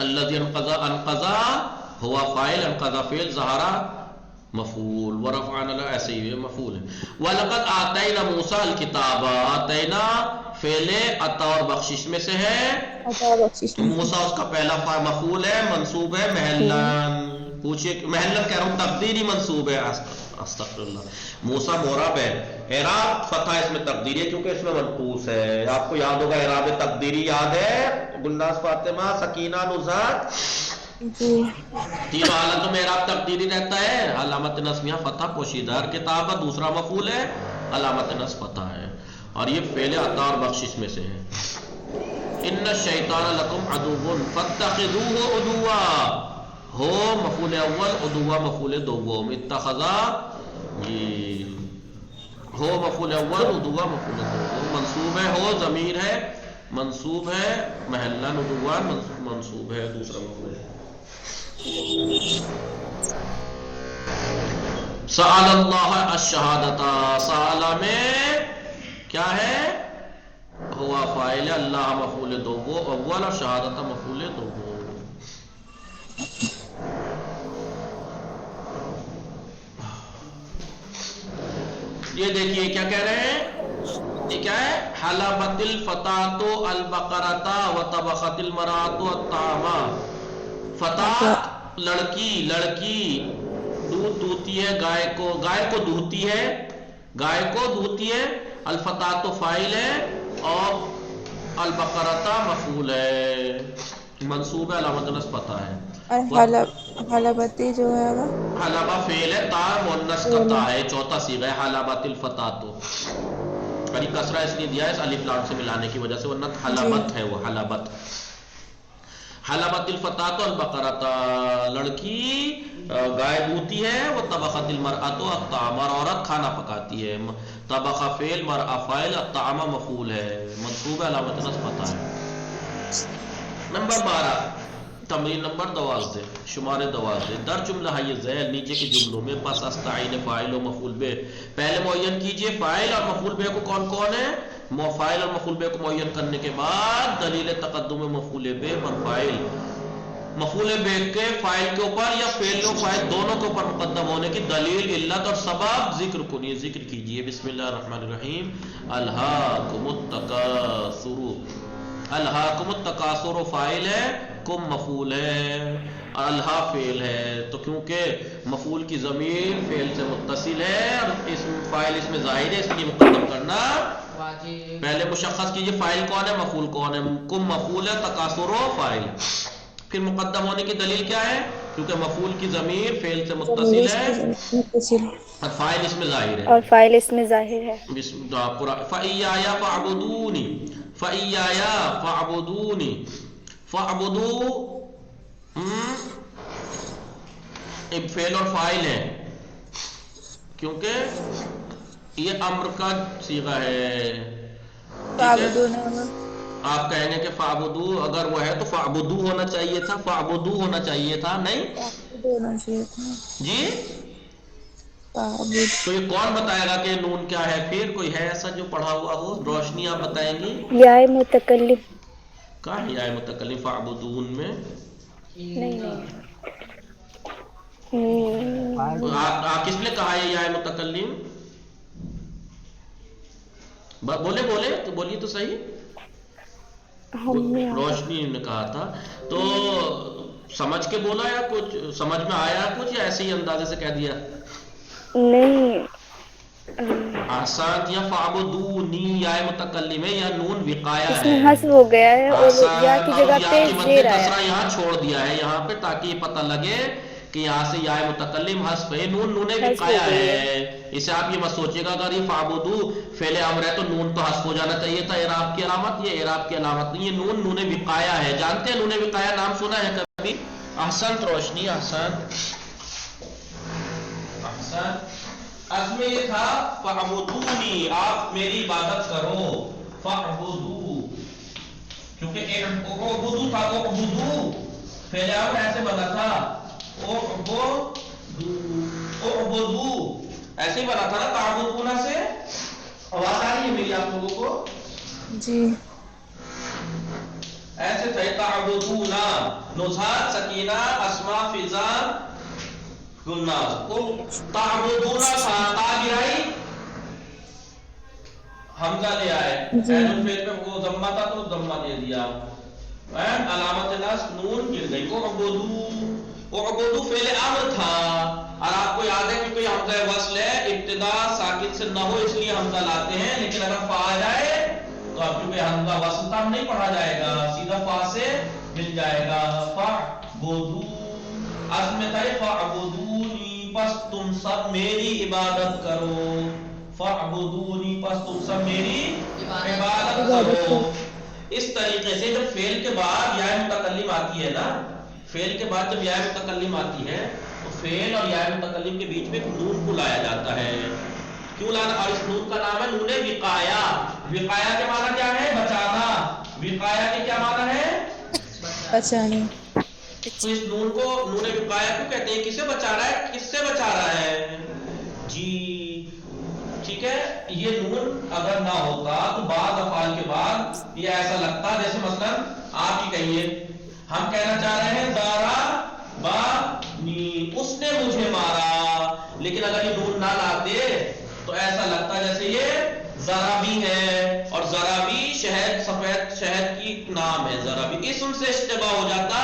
الذی انقضا، انقضا ہوا فاعل، انقضا فعل، ظہرا مفعول، ورفعنا ایسے ہی مفعول ہے۔ وَلَقَدْ آتَيْنَا مُوسَىٰ الْكِتَابَ، آتَيْنَا فعل عطا اور بخشش میں سے ہے، موسیٰ اس کا پہلا مفعول ہے، منصوب ہے محلن، پوچھئے محلن کہہ رہا ہوں، تقدیری منصوب ہے، استغفر اللہ، موسیٰ معرب ہے، اعراب فتح اس میں تقدیری ہے کیونکہ اس میں منقوص ہے۔ آپ کو یاد ہوگا اعراب تقدیری یاد ہے، گلناز فاطمہ، سکینہ، نزہت، تینوں حالتوں میں اعراب تقدیری رہتا ہے، علامت نصب یہاں فتح پوشیدہ ہے، کتاب دوسرا مفعول ہے، علامت نصب فتح ہے، اور یہ فعل عطا اور بخشش میں سے ہے۔ ان الشیطان لکم عدو فاتخذوہ عدوا، ہو مفعول اول، عدوا مفعول دوم، اتخذا یہ ہو مفعول اول، عدوا مفعول دوم، منصوب ہے، ہو ضمیر ہے، منصوب ہے محلن، عدوا منصوب ہے، دوسرا مفعول ہے۔ سأل اللہ الشہادۃ، سأل میں کیا ہے؟ ہوا فاعل، اللہ مفعول دوم اول، اور شہادت مفعول دوم۔ یہ دیکھیے کیا کہہ رہے ہیں، یہ کیا ہے؟ حلبت الفتاۃ البقرۃ وطبخت المرأۃ الطعام، فتاۃ لڑکی، لڑکی دودھ دھوتی ہے گائے کو، گائے کو دھوتی ہے، گائے کو دھوتی ہے، الفتاۃ فاعل ہے، اور البقرۃ مفعول ہے، منصوب ہے، علامت نصب فتح ہے۔ حلبتی جو ہے وہ حلبہ فعل ہے، تا مؤنث کا تا ہے، چوتھا صیغہ ہے، حلبت الفتاۃ، اور یہ کسرہ اس لیے دیا ہے اس الف لام سے ملانے کی وجہ سے، ورنہ حلبت ہے وہ، حلبت۔ حلبت الفتاۃ البقرۃ، لڑکی گائے دھوتی ہے، وہ طبخت المرأۃ الطعام، اور عورت کھانا پکاتی ہے، طبخ فعل، مرأہ فاعل، الطعام مفعول ہے، منصوب ہے، علامت نصب فتح ہے۔ نمبر 12 تمرین نمبر 12 شمار 12، در جملہ ہے ذیل نیچے کے جملوں میں پس استعین فاعل و مفعول بہ، پہلے معین کیجئے فاعل اور مفعول بہ کو کون کون ہے، فاعل اور مفعول بہ کو معین کرنے کے بعد دلیل تقدم مفعول بہ من فاعل، مفعول بہ کے فاعل کے اوپر یا فعل و فاعل دونوں کے اوپر مقدم ہونے کی دلیل، علت اور سبب ذکر کنیے، ذکر کیجئے۔ بسم اللہ الرحمن الرحیم۔ الہاکم التکاثر، الہاکم التکاثر فاعل ہے، کم مفعول ہے، اور الہا فعل ہے، تو کیونکہ مفعول کی ضمیر فعل سے متصل ہے اور اسم فاعل اس میں ظاہر ہے، اس لیے مقدم کرنا واجب۔ پہلے مشخص کیجئے فاعل کون ہے، مفعول کون ہے۔ کم مفعول ہے، تکاثر فاعل۔ پھر مقدم ہونے کی دلیل کیا ہے؟ کیونکہ مفعول کی ضمیر فعل سے متصل ہے اور فاعل اس میں ظاہر ہے، اور فاعل اس میں ظاہر ہے۔ فَإِيَّايَ فَاعْبُدُونِ، فَإِيَّايَ فَاعْبُدُونِ، فَاعْبُدُوا ایک فعل اور فاعل ہے، کیونکہ یہ امر کا صیغہ ہے۔ فَاعْبُدُونَ آپ کہیں گے کہ فَاعْبُدُوا اگر وہ ہے تو فَاعْبُدُوا ہونا چاہیے تھا، فَاعْبُدُوا ہونا چاہیے تھا، نہیں ہونا چاہیے تھا جی۔ فَاعْبُدْ۔ تو یہ کون بتائے گا کہ نون کیا ہے؟ پھر کوئی ہے ایسا جو پڑھا ہوا ہو؟ روشنی آپ بتائیں گی؟ یا متکلم۔ کہاں ہے یا متکلم فَاعْبُدُون میں؟ نہیں آپ کس نے کہا ہے یا متکلم؟ بولے تو بولیے تو صحیح۔ ہم نے روشنی نے کہا تھا، تو سمجھ کے بولا یا کچھ سمجھ میں آیا کچھ، یا ایسے ہی اندازے سے کہہ دیا؟ نہیں احسان، یا فَاعْبُدُونِی یا متکلم ہے یا نون وقایا اس میں ہے؟ حذف ہو گیا ہے اور یا کی جگہ یا پہ کی مد زیر آیا کسرہ ہے۔ یہاں چھوڑ دیا ہے یہاں پہ، تاکہ یہ پتہ لگے کہ یہاں سے یا متکلم حذف ہے، نون حذف ہو وقایا گئی ہے۔ اسے آپ یہ مت سوچیے گا اگر یہ فَاعْبُدُوا فعل امر ہے تو نون تو حذف ہو جانا چاہیے تھا، اعراب کی علامت، یہ اعراب کی علامت نہیں، یہ نون وقایا ہے۔ جانتے ہیں نون وقایا نام سنا ہے کبھی؟ احسنت روشنی، احسنت۔ اصل میں یہ تھا فَاعْبُدُونِی، آپ میری عبادت کرو، فَاعْبُدُوا، کیونکہ اعبدوا تھا، اعبدوا فعل امر ایسے بنا تھا، اعبدوا ایسے ہی بنا تھا نا، تعبدون سے۔ آواز آ رہی ہے میری آپ لوگوں کو؟ جی ایسے تھے تعبدون، نزہت سکینہ اسماء فضا گلناز کو تعبدون تھا، آگے آئی حمزہ لے آئے، اینون فعل پہ وہ ضمہ تھا تو ضمہ دے دیا، علامت نصب نون گر گئی۔ اعبدوا فعل امر تھا، اور آپ کو یاد ہے کیونکہ حمزہ وصل ہے، ابتدا ساکن سے نہ ہو اس لیے حمزہ لاتے ہیں، لیکن اگر فا آ جائے تو اب کیونکہ حمزہ وصل تھا نہیں پڑھا جائے گا، سیدھا فا سے مل جائے گا۔ فَاعْبُدُوا اصل میں تھا فَاعْبُدُونِی، پس تم سب میری عبادت کرو، فَاعْبُدُونِی پس تم سب میری عبادت کرو۔ اس طریقے سے جب فعل کے بعد یا متکلم آتی ہے نا، فعل کے بعد جب یا متکلم آتی ہے تو فعل اور یا متکلم کے بیچ میں ایک نون کو لایا جاتا ہے۔ کیوں لانا؟ اور اس نون کا نام ہے نون وقایا۔ وقایا کے معنی کیا ہے؟ بچانا۔ وقایا کے کیا معنی ہے؟ بچانے۔ تو اس نون کو نون وقایا کیوں کہتے ہیں؟ کسے بچا رہا ہے؟ کس سے بچا رہا ہے؟ جی ٹھیک ہے، یہ نون اگر نہ ہوتا تو بعض افعال کے بعد یہ ایسا لگتا، جیسے مثلا آپ ہی کہیے، ہم کہنا چاہ رہے ہیں ضربنی، اس نے مجھے مارا، لیکن اگر یہ نون نہ لاتے تو ایسا لگتا جیسے یہ ضربی ہے، اور ضربی شہد، سفید شہد کی نام ہے ضربی، اسم سے اشتباہ ہو جاتا،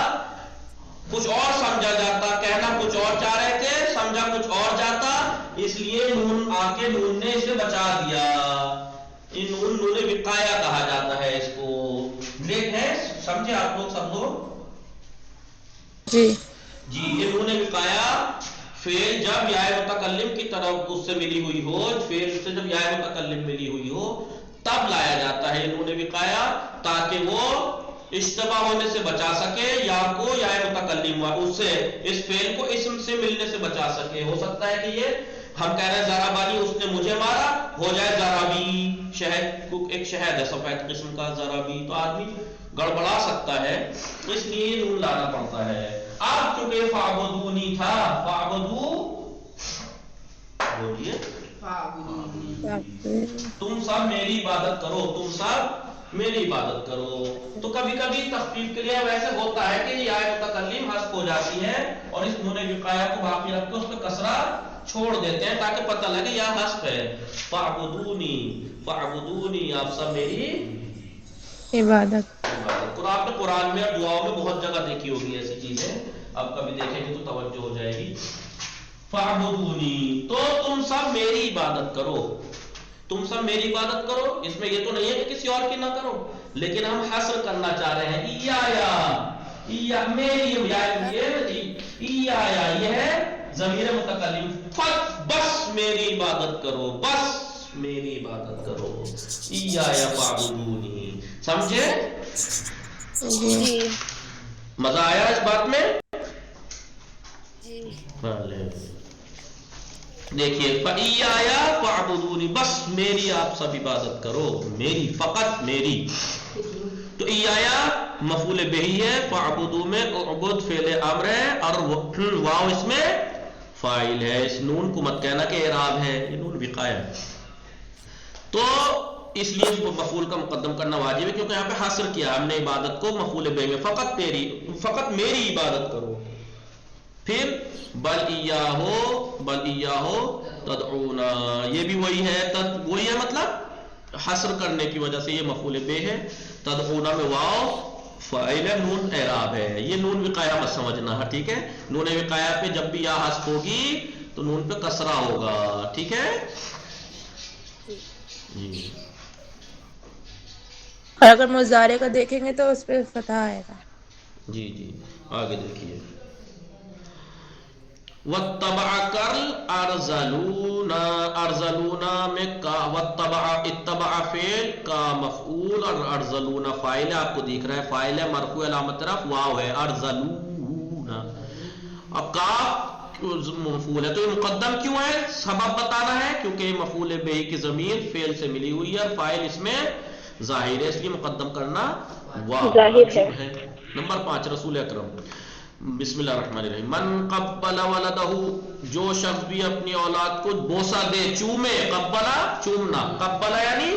کچھ اور سمجھا جاتا، کہنا کچھ اور چاہ رہے تھے، سمجھا کچھ اور جاتا، اس لیے نون آ کے نون نے اسے بچا دیا۔ یہ نون وقایا کہا جاتا ہے اس کو، ہے سمجھے آپ لوگ سب لوگ؟ جی یہ نون وقایا فعل جب یا متکلم کی طرف اس سے ملی ہوئی ہو، فعل سے جب یا متکلم ملی ہوئی ہو تب لایا جاتا ہے نون وقایا، تاکہ وہ اشتباہ ہونے سے بچا سکے، یا کو یا متکلم اس سے، اس فعل کو اسم سے ملنے سے بچا سکے۔ ہو سکتا ہے کہ یہ ہم کہہ رہے ہیں ضربانی، اس نے مجھے مارا، ہو جائے ضربی، شہد ایک شہد ہے سفید قسم کا ضربی، تو آدمی گڑبڑا سکتا ہے، اس لیے نون لانا پڑتا ہے۔ اب چونکہ فَاعْبُدُونِی تھا، فَاعْبُدُوا بولیے، تم سب میری عبادت کرو، تم سب میری عبادت کرو۔ تو کبھی کبھی تخفیف کے لیے ویسے ہوتا ہے کہ یہ یا متکلم حذف ہو جاتی ہے اور اس نون وقایا کو باقی رکھ کے اس پہ کسرہ چھوڑ دیتے ہیں تاکہ پتہ لگے یا حذف ہے۔ فَاعْبُدُونِی، فَاعْبُدُونِی، آپ سب میری عبادت آپ نے قرآن میں اور دعاؤں میں بہت جگہ دیکھی ہوگی ایسی چیزیں، اب کبھی دیکھیں گے تو توجہ ہو جائے گی. فاعبدونی، تو تم سب میری عبادت کرو، تم سب میری عبادت کرو. اس میں یہ تو نہیں ہے کہ کسی اور کی نہ کرو، لیکن ہم حصر کرنا چاہ رہے ہیں میری یہ ہے ضمیر متکلم، بس میری عبادت کرو، بس میری عبادت کرو. فاعبدونی، سمجھے؟ جی مزہ آیا اس بات میں؟ جی دیکھیے فَإِيَّايَ فَاعْبُدُونِ، بس میری آپ سب عبادت کرو، میری، فقط میری. تو ایایا مفعول بہی ہے، فَاعْبُدُوا میں اعبد فعل امر ہے، اور واو اس میں فاعل ہے. اس نون کو مت کہنا کہ اعراب ہے، یہ نون وقایا ہے. تو اس لیے اس کو مفعول کا مقدم کرنا واجب ہے، کیونکہ یہاں پہ حاصر کیا ہم نے عبادت کو مفعول بہ میں، فقط میری عبادت کرو. پھر بل ایاہو تدعونا، یہ بھی وہی ہے مطلب حصر کرنے کی وجہ سے یہ مفعول بہ ہے. تدعونا میں واو فاعل ہے، نون اعراب ہے. یہ نون وقایا مت سمجھنا ہے، ٹھیک ہے؟ نون وقایا پہ جب بھی یا حذف ہوگی تو نون پہ کسرہ ہوگا، ٹھیک ہے جی. اور اگر مضارع کا دیکھیں گے تو اس پہ فتح آئے گا. جی جی آگے دیکھیے. وَاتَّبَعَ الْأَرْذَلُونَ، ارذلون میں کا، اتبع فعل کا مفعول اور ارذلون فاعل ہے. آپ کو دیکھ رہا ہے فاعل ہے مرفوع علامت رفع واو ہے، ارذلون. اب کاف مفعول ہے تو یہ مقدم کیوں ہے؟ سبب بتانا ہے، کیونکہ یہ مفعول بہ کی ضمیر فعل سے ملی ہوئی ہے اور فاعل اس میں ظاہر ہے، اس لیے مقدم کرنا واجب ہے. نمبر 5 رسول اکرم. بسم اللہ الرحمن الرحیم. من قبل ولدہ، جو شخص بھی اپنی اولاد کو بوسہ دے، چومے. قبلہ چومنا، قبلہ یعنی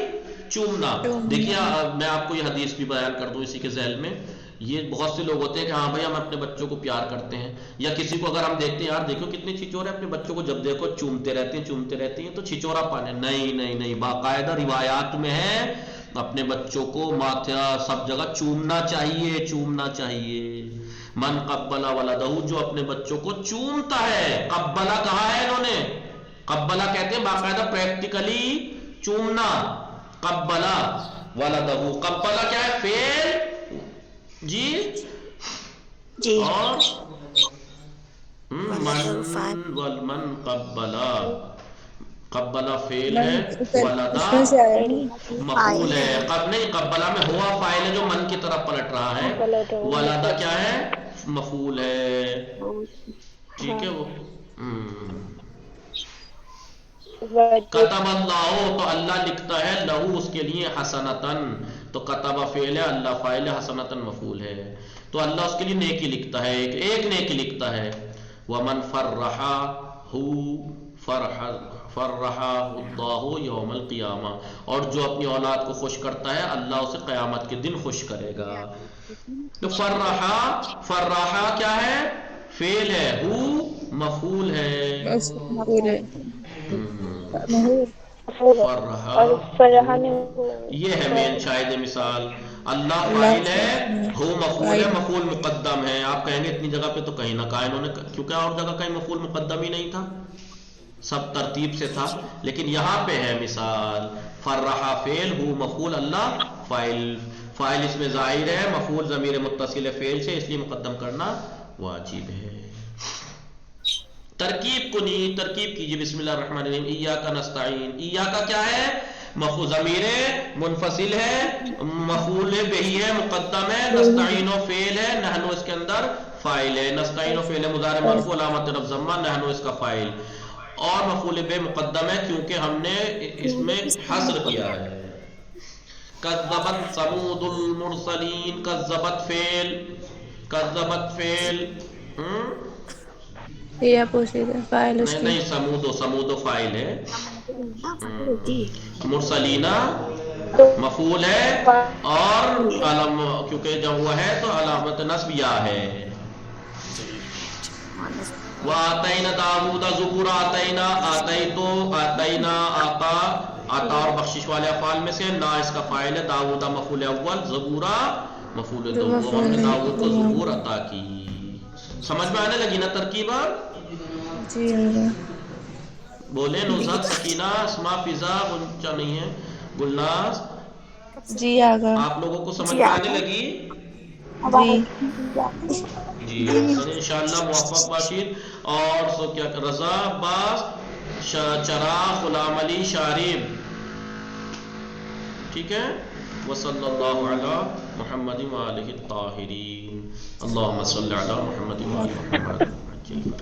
چومنا. دیکھیے میں آپ کو یہ حدیث بھی بیان کر دوں اسی کے ذیل میں. یہ بہت سے لوگ ہوتے ہیں کہ ہاں بھائی ہم اپنے بچوں کو پیار کرتے ہیں، یا کسی کو اگر ہم دیکھتے ہیں یار دیکھو کتنے چھچورے اپنے بچوں کو جب دیکھو چومتے رہتے ہیں تو چھچورا پانے. نہیں، باقاعدہ روایات میں ہے اپنے بچوں کو ماتھا سب جگہ چومنا چاہیے. من قبل ولدہ، جو اپنے بچوں کو چومتا ہے. قبلہ کہا ہے انہوں نے، قبلہ کہتے ہیں باقاعدہ پریکٹیکلی چومنا. قبلہ ولدہ، قبلہ کیا ہے؟ فعل جی اور من قبلہ فعل ہے، ولدہ مفعول ہے. نہیں، قبلہ میں ہوا فاعل ہے جو من کی طرف پلٹ رہا ہے. ولدہ کیا ہے؟ مفعول ہے، ٹھیک ہے. وہ کتب اللہ، تو اللہ لکھتا ہے، لہو اس کے لیے، حسنتن، تو کتب فعل ہے، اللہ فاعل ہے، حسنتن مفعول ہے. تو اللہ اس کے لیے نیکی لکھتا ہے، ایک نیکی لکھتا ہے. ومن فرحہ اللہ یوم القیامہ، اور جو اپنی اولاد کو خوش کرتا ہے اللہ اسے قیامت کے دن خوش کرے گا. تو فرحہ کیا ہے؟ فعل ہے، ہو مفعول ہے. فرحہ یہ ہے مین شاہد مثال. اللہ فاعل ہے، ہو مفعول ہے، مفعول مقدم ہے. آپ کہیں گے اتنی جگہ پہ تو کہیں نہ کہا انہوں نے، کیونکہ اور جگہ کہیں مفعول مقدم ہی نہیں تھا، سب ترتیب سے تھا. لیکن یہاں پہ ہے مثال، فرحہ فعل، ہو مفعول، اللہ فاعل. فاعل اس میں ظاہر ہے، مفعول ضمیر متصل ہے فعل سے، اس لیے مقدم کرنا واجب ہے. ترکیب کیجیے. بسم اللہ الرحمن الرحیم. ایاک نستعین، ایاک کیا ہے؟ مفعول ضمیر منفصل ہے، مفعول بہی ہے، مقدم ہے. نستعین و فعل ہے، نحن اس کے اندر فاعل ہے. نستعین و فعل مضارع مرفوع علامت رفع ضمہ، نحن اس کا فاعل، اور مفعول بہ مقدم ہے کیونکہ ہم نے اس میں حصر کیا ہے. کذبت ثمود المرسلین، کذبت فعل یہ پوچھیے فاعل اس کی، نہیں سمود فاعل ہے، مرسلینا مفعول ہے، اور علم کیونکہ جب ہوا ہے تو علامت نصب یا ہے. وَآتَيْنَا دَاوُودَ زُبُورًا، آتَيْنَا عطا اور بخشش والے افعال میں سے. نا اس کا فاعل ہے، داؤد مفعول اول، زبورا مفعول دوم ہم نے داؤد کو ظہور عطا کی. سمجھ میں آنے لگی نا ترکیب؟ جی بولے نوزاد، سکینہ، اسما، فضا، غنچہ نہیں ہے، گلناز، جی آگا آپ لوگوں کو سمجھ میں آنے لگی؟ جی جی احسن، انشاءاللہ موفق باشید. اور سو کیا رضا، عباس، چراغ، غلام علی، شارب، ٹھیک ہے. وصلی اللہ علی محمد وآلہ الطاہرین. اللہم صلی علی محمد وآلہ محمد.